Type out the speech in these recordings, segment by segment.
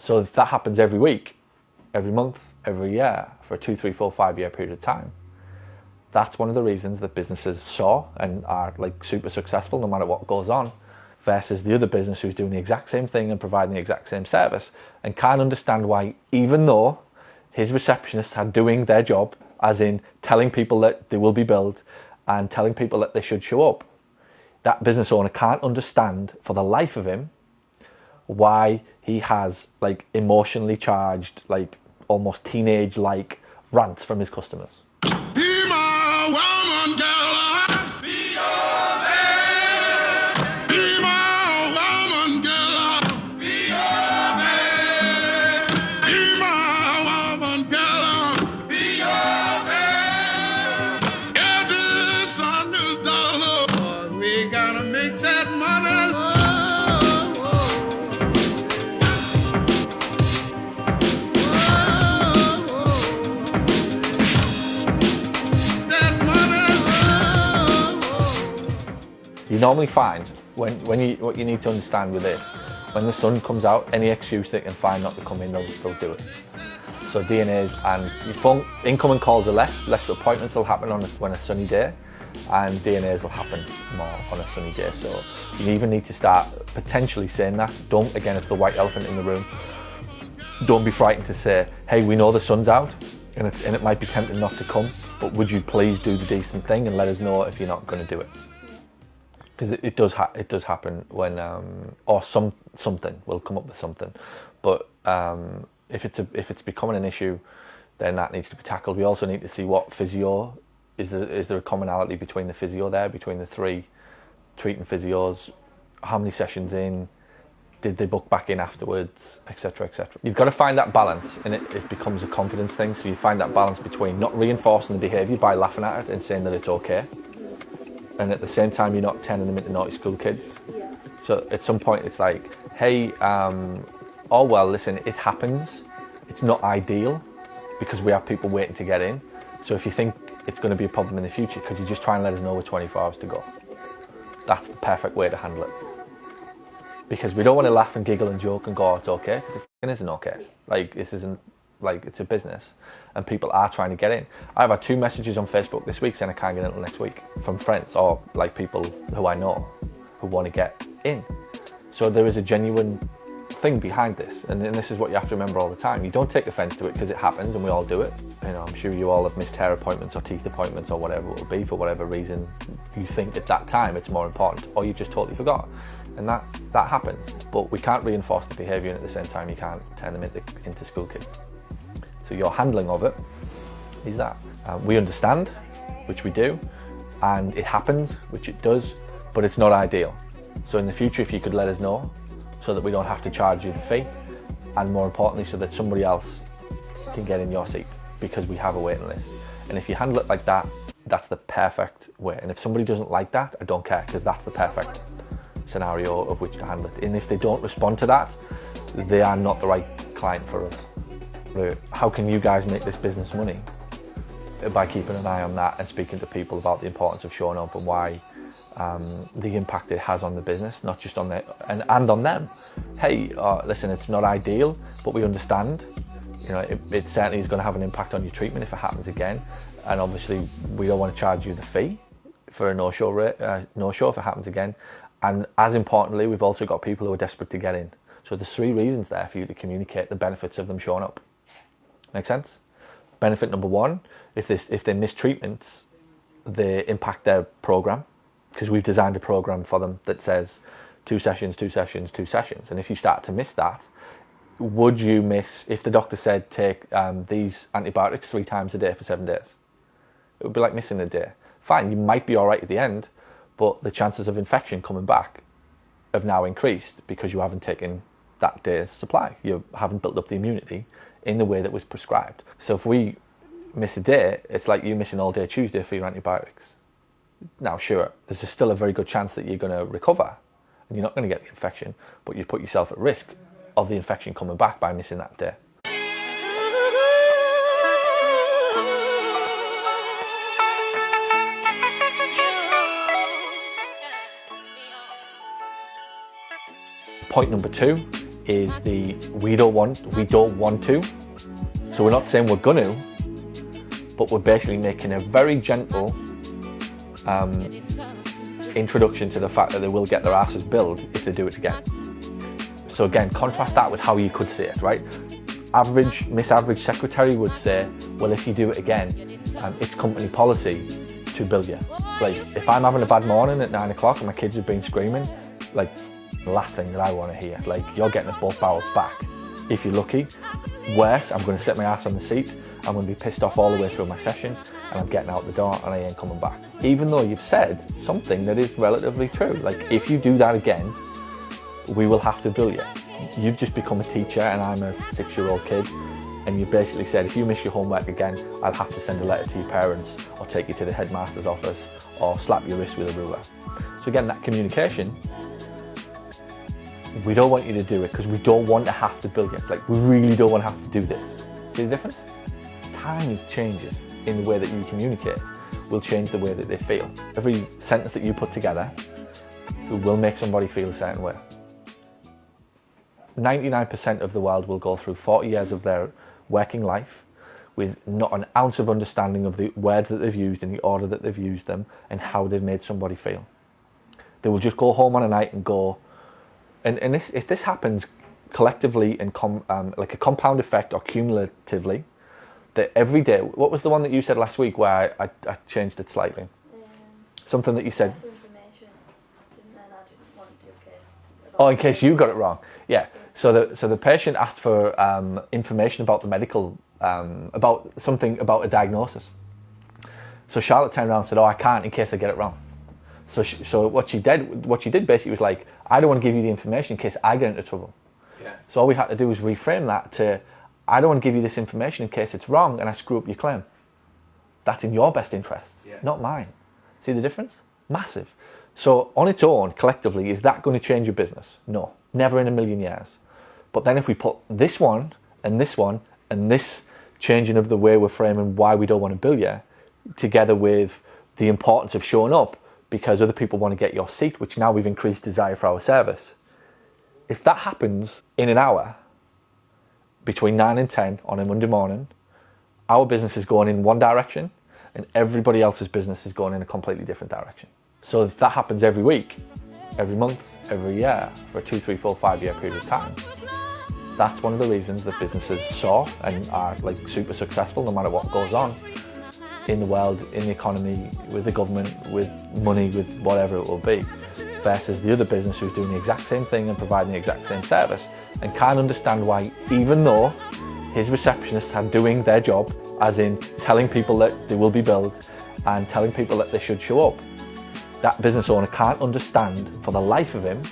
So if that happens every week, every month, every year, for a 2, 3, 4, 5-year period of time, that's one of the reasons that businesses soar and are like super successful no matter what goes on, versus the other business who's doing the exact same thing and providing the exact same service and can't understand why, even though his receptionists are doing their job, as in telling people that they will be billed and telling people that they should show up, that business owner can't understand for the life of him why he has like emotionally charged, like almost teenage-like rants from his customers. Be my woman, girl. Be your man. Be my woman, girl. Be your man. Be my woman, girl. Be your man. Every $100, we gotta make that money. You normally find what you need to understand with this, when the sun comes out, any excuse they can find not to come in, they'll do it. So DNAs and your phone incoming calls are less appointments will happen on when a sunny day, and DNAs will happen more on a sunny day. So you even need to start potentially saying that. Don't, again, it's the white elephant in the room. Don't be frightened to say, hey, we know the sun's out and it might be tempting not to come, but would you please do the decent thing and let us know if you're not going to do it? Because it does happen when or something will come up with something, but if it's becoming an issue, then that needs to be tackled. We also need to see what physio is there a commonality between the physio there, between the 3 treating physios, how many sessions in, did they book back in afterwards, etc., etc. You've got to find that balance, and it becomes a confidence thing. So you find that balance between not reinforcing the behaviour by laughing at it and saying that it's okay, and at the same time you're not turning them into naughty school kids. Yeah. So at some point it's like, hey, oh well, listen, it happens. It's not ideal because we have people waiting to get in. So if you think it's going to be a problem in the future, could you just try and let us know with 24 hours to go? That's the perfect way to handle it. Because we don't want to laugh and giggle and joke and go, oh, it's okay, because it isn't okay. Like, this isn't, like, it's a business and people are trying to get in. I've had 2 messages on Facebook this week saying I can't get in until next week from friends or like people who I know who want to get in. So there is a genuine thing behind this, and this is what you have to remember all the time. You don't take offense to it because it happens and we all do it. You know, I'm sure you all have missed hair appointments or teeth appointments or whatever it will be for whatever reason you think at that time it's more important, or you just totally forgot. And that happens, but we can't reinforce the behaviour, and at the same time you can't turn them into school kids. So your handling of it is that. We understand, which we do, and it happens, which it does, but it's not ideal. So in the future, if you could let us know, so that we don't have to charge you the fee, and more importantly, so that somebody else can get in your seat, because we have a waiting list. And if you handle it like that, that's the perfect way. And if somebody doesn't like that, I don't care, because that's the perfect scenario of which to handle it. And if they don't respond to that, they are not the right client for us. How can you guys make this business money? By keeping an eye on that and speaking to people about the importance of showing up and why the impact it has on the business, not just on and on them. Hey, listen, it's not ideal, but we understand. You know, it certainly is going to have an impact on your treatment if it happens again, and obviously we don't want to charge you the fee for a no-show if it happens again. And as importantly, we've also got people who are desperate to get in. So there's 3 reasons there for you to communicate the benefits of them showing up. Make sense? Benefit number 1, if they miss treatments, they impact their program, because we've designed a program for them that says 2 sessions, 2 sessions, 2 sessions. And if you start to miss that, would you miss, if the doctor said take these antibiotics 3 times a day for 7 days? It would be like missing a day. Fine, you might be all right at the end, but the chances of infection coming back have now increased because you haven't taken that day's supply. You haven't built up the immunity in the way that was prescribed. So if we miss a day, it's like you missing all day Tuesday for your antibiotics. Now, sure, there's still a very good chance that you're going to recover and you're not going to get the infection, but you put yourself at risk of the infection coming back by missing that day. Point number 2 is we don't want to. So we're not saying we're gonna, but we're basically making a very gentle introduction to the fact that they will get their asses billed if they do it again. So again, contrast that with how you could say it, right? Miss Average Secretary would say, well, if you do it again, it's company policy to bill you. Like, if I'm having a bad morning at 9 o'clock and my kids have been screaming, like, the last thing that I want to hear, like, you're getting it both barrels back. If you're lucky. Worse, I'm going to sit my ass on the seat, I'm going to be pissed off all the way through my session, and I'm getting out the door and I ain't coming back. Even though you've said something that is relatively true. Like, if you do that again, we will have to bill you. You've just become a teacher and I'm a 6-year-old kid, and you basically said, if you miss your homework again, I'll have to send a letter to your parents, or take you to the headmaster's office, or slap your wrist with a ruler. So again, that communication, we don't want you to do it because we don't want to have to bill you. It's like, we really don't want to have to do this. See the difference? Tiny changes in the way that you communicate will change the way that they feel. Every sentence that you put together will make somebody feel a certain way. 99% of the world will go through 40 years of their working life with not an ounce of understanding of the words that they've used in the order that they've used them and how they've made somebody feel. They will just go home on a night and go, and if this happens collectively and like a compound effect or cumulatively, that every day, what was the one that you said last week where I changed it slightly? Something that you said. Information. I didn't want to do a case. Oh, in case you got it wrong. Yeah. So the patient asked for information about the medical, about a diagnosis. So Charlotte turned around and said, "Oh, I can't in case I get it wrong." So what she did basically was like, "I don't want to give you the information in case I get into trouble." Yeah. So all we had to do was reframe that to, "I don't want to give you this information in case it's wrong and I screw up your claim. That's in your best interests, not mine." See the difference? Massive. So on its own, collectively, is that going to change your business? No, never in a million years. But then if we put this one and this one and this changing of the way we're framing why we don't want to bill you, together with the importance of showing up because other people want to get your seat, which now we've increased desire for our service. If that happens in an hour, between 9 and 10 on a Monday morning, our business is going in one direction and everybody else's business is going in a completely different direction. So if that happens every week, every month, every year, for a 2, 3, 4, 5 year period of time, that's one of the reasons that businesses soar and are like super successful no matter what goes on in the world, in the economy, with the government, with money, with whatever it will be, versus the other business who's doing the exact same thing and providing the exact same service and can't understand why, even though his receptionists are doing their job, as in telling people that they will be billed and telling people that they should show up, that business owner can't understand for the life of him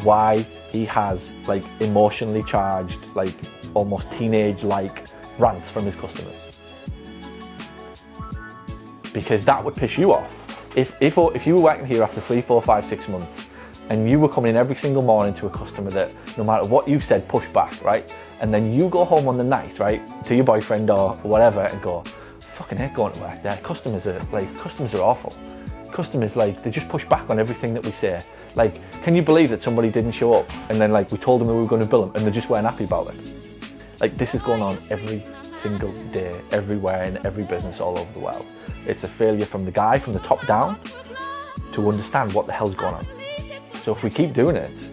why he has like emotionally charged, like almost teenage-like rants from his customers. Because that would piss you off. If you were working here after 3, 4, 5, 6 months and you were coming in every single morning to a customer that no matter what you said, push back, right? And then you go home on the night, right, to your boyfriend or whatever and go, fucking hate going to work there. Customers are awful. Customers, like, they just push back on everything that we say. Like, can you believe that somebody didn't show up and then like we told them we were going to bill them and they just weren't happy about it? Like, this is going on every single day, everywhere, in every business all over the world. It's a failure from the guy, from the top down, to understand what the hell's going on. So if we keep doing it,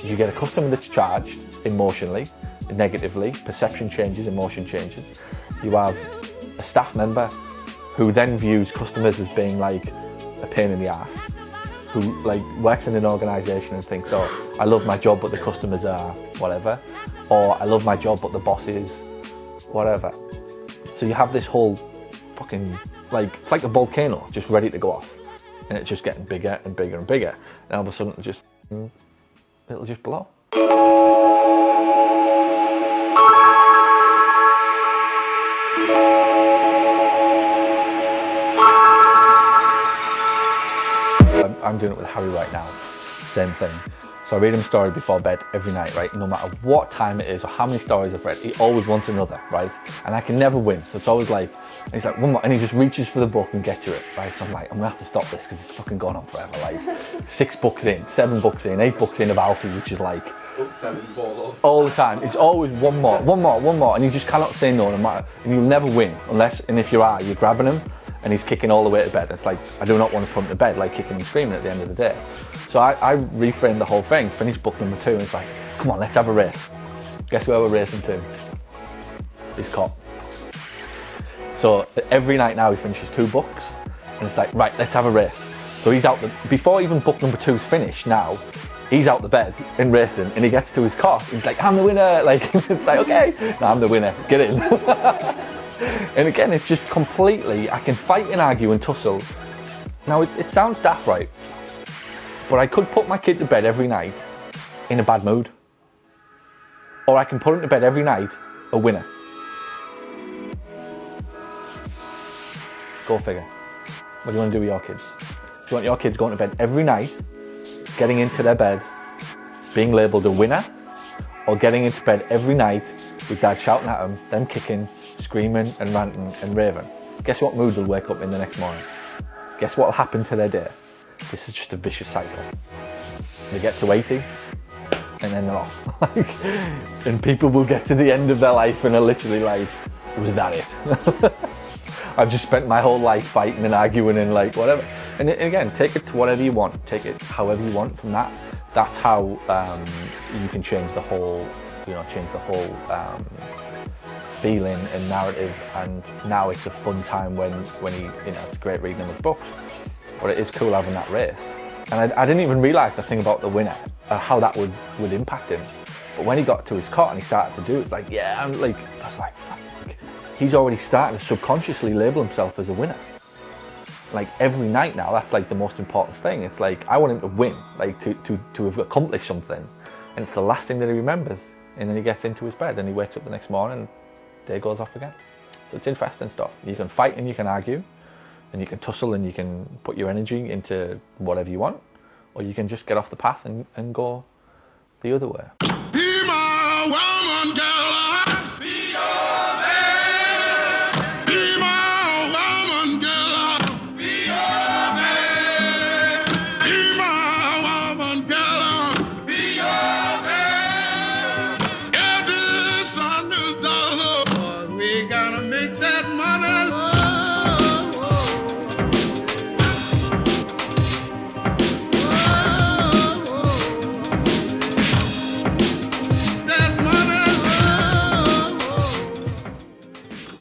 you get a customer that's charged emotionally, negatively, perception changes, emotion changes. You have a staff member who then views customers as being like a pain in the ass, who like works in an organisation and thinks, oh, I love my job but the customers are whatever, or I love my job but the boss is whatever. So you have this whole fucking, like, it's like a volcano just ready to go off, and it's just getting bigger and bigger and bigger, and all of a sudden it'll just blow. I'm doing it with Harry right now, same thing. So I read him a story before bed every night, right? No matter what time it is or how many stories I've read, he always wants another, right? And I can never win, so it's always like, and he's like, one more, and he just reaches for the book and gets to it, right? So I'm like, I'm gonna have to stop this because it's fucking gone on forever. Like 6 books in, 7 books in, 8 books in of Alfie, which is like Upselling Paul. all the time. It's always one more, and you just cannot say no, no matter. And you'll never win unless, and if you are, you're grabbing him, and he's kicking all the way to bed. It's like, I do not want to put him to bed, like kicking and screaming at the end of the day. So I reframed the whole thing, finished book number 2, and it's like, come on, let's have a race. Guess where we're racing to? His cot. So every night now he finishes 2 books, and it's like, right, let's have a race. So he's out, before even book number 2's finished now, he's out the bed in racing, and he gets to his cot, and he's like, I'm the winner, like, it's like, okay, no, I'm the winner, get in. And again, it's just completely, I can fight and argue and tussle. Now, it sounds daft, right? But I could put my kid to bed every night in a bad mood. Or I can put him to bed every night a winner. Go figure. What do you want to do with your kids? Do you want your kids going to bed every night, getting into their bed, being labelled a winner? Or getting into bed every night with dad shouting at them kicking, screaming and ranting and raving? Guess what mood they'll wake up in the next morning? Guess what will happen to their day? This is just a vicious cycle. They get to 80 and then they're off. And people will get to the end of their life and are literally like, was that it? I've just spent my whole life fighting and arguing and like whatever. And again, take it to whatever you want. Take it however you want from that. That's how you can change the whole, feeling and narrative. And now it's a fun time when he, it's great reading him his books, but it is cool having that race. And I didn't even realise the thing about the winner, how that would impact him. But when he got to his cot and he started to do it, it's like, yeah, I was like, fuck. He's already starting to subconsciously label himself as a winner. Like every night now, that's like the most important thing. It's like, I want him to win, like to have accomplished something. And it's the last thing that he remembers. And then he gets into his bed and he wakes up the next morning and day goes off again. So it's interesting stuff. You can fight and you can argue, and you can tussle and you can put your energy into whatever you want, or you can just get off the path and go the other way.